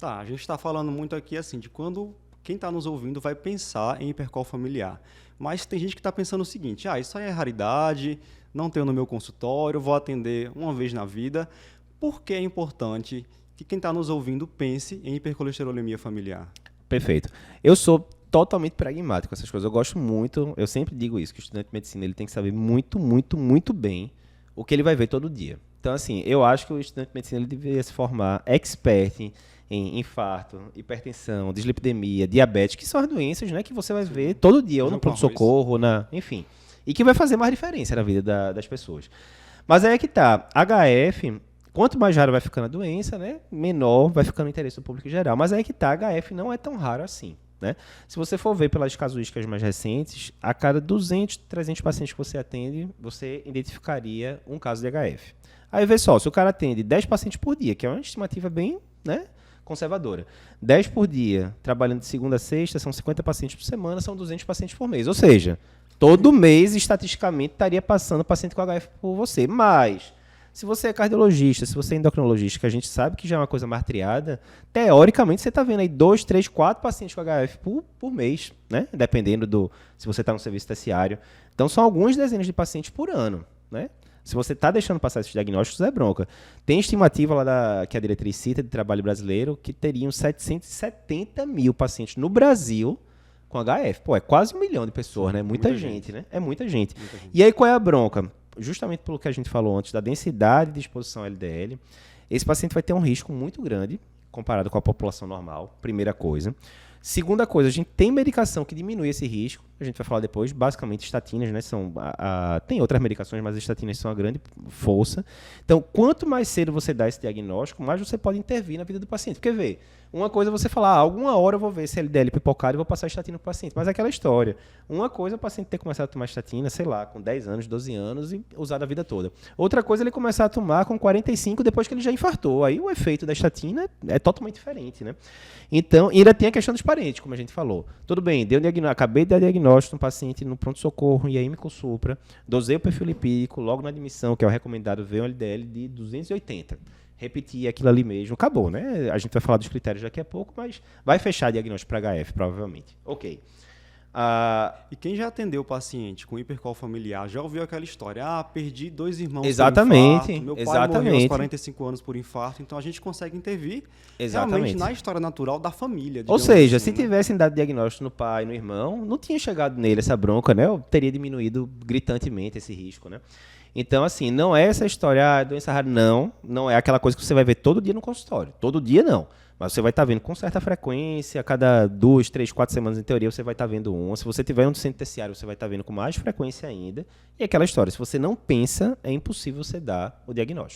Tá, a gente está falando muito aqui assim de quando quem está nos ouvindo vai pensar em hipercol familiar. Mas tem gente que está pensando o seguinte: isso aí é raridade, não tenho no meu consultório, vou atender uma vez na vida. Por que é importante que quem está nos ouvindo pense em hipercolesterolemia familiar? Perfeito. Eu sou totalmente pragmático com essas coisas. Eu gosto muito, eu sempre digo isso, que o estudante de medicina ele tem que saber muito, muito, muito bem o que ele vai ver todo dia. Então, assim, eu acho que o estudante de medicina ele deveria se formar expert em infarto, hipertensão, dislipidemia, diabetes, que são as doenças, né, que você vai ver todo dia, ou no pronto-socorro, enfim. E que vai fazer mais diferença na vida das pessoas. Mas aí é que tá. HF, quanto mais raro vai ficando a doença, né, menor vai ficando o interesse do público em geral. Mas aí é que tá. HF não é tão raro assim. Né? Se você for ver pelas casuísticas mais recentes, a cada 200, 300 pacientes que você atende, você identificaria um caso de HF. Aí vê só, se o cara atende 10 pacientes por dia, que é uma estimativa bem, né, conservadora, 10 por dia, trabalhando de segunda a sexta, são 50 pacientes por semana, são 200 pacientes por mês. Ou seja, todo mês, estatisticamente, estaria passando paciente com HF por você. Mas, se você é cardiologista, se você é endocrinologista, que a gente sabe que já é uma coisa mais triada, teoricamente você está vendo aí 2, 3, 4 pacientes com HF por mês, né? Dependendo se você está no serviço terciário. Então, são algumas dezenas de pacientes por ano, né? Se você está deixando passar esses diagnósticos, é bronca. Tem estimativa lá que a diretriz cita de trabalho brasileiro que teriam 770 mil pacientes no Brasil com HF. Pô, é quase 1 milhão de pessoas, né? Muita gente, né? É muita gente. E aí, qual é a bronca? Justamente pelo que a gente falou antes, da densidade de exposição a LDL, esse paciente vai ter um risco muito grande comparado com a população normal, primeira coisa. Segunda coisa, a gente tem medicação que diminui esse risco, a gente vai falar depois, basicamente estatinas, né, tem outras medicações, mas as estatinas são a grande força. Então, quanto mais cedo você dá esse diagnóstico, mais você pode intervir na vida do paciente. Porque, vê, uma coisa é você falar, alguma hora eu vou ver esse LDL pipocado e vou passar estatina para o paciente, mas é aquela história. Uma coisa é o paciente ter começado a tomar estatina, sei lá, com 10 anos, 12 anos e usar a vida toda. Outra coisa é ele começar a tomar com 45 depois que ele já infartou. Aí o efeito da estatina é totalmente diferente, né? Então, e ainda tem a questão dos parentes, como a gente falou. Tudo bem, acabei de dar diagnóstico no paciente no pronto-socorro e aí me consulta, dosei o perfil lipídico, logo na admissão, que é o recomendado, veio um LDL de 280. Repetir aquilo ali mesmo, acabou, né? A gente vai falar dos critérios daqui a pouco, mas vai fechar diagnóstico para HF, provavelmente. Ok. E quem já atendeu o paciente com hipercol familiar já ouviu aquela história: perdi 2 irmãos exatamente, por infarto, meu pai exatamente. morreu aos 45 anos por infarto, então a gente consegue intervir realmente na história natural da família. Ou seja, assim, se tivessem dado diagnóstico no pai, no irmão, não tinha chegado nele essa bronca, né? Eu teria diminuído gritantemente esse risco, né? Então, assim, não é essa história, doença rara, não é aquela coisa que você vai ver todo dia no consultório. Todo dia, não. Mas você vai estar vendo com certa frequência, a cada 2, 3, 4 semanas, em teoria, você vai estar vendo uma. Se você tiver um centro terciário, você vai estar vendo com mais frequência ainda. E aquela história, se você não pensa, é impossível você dar o diagnóstico.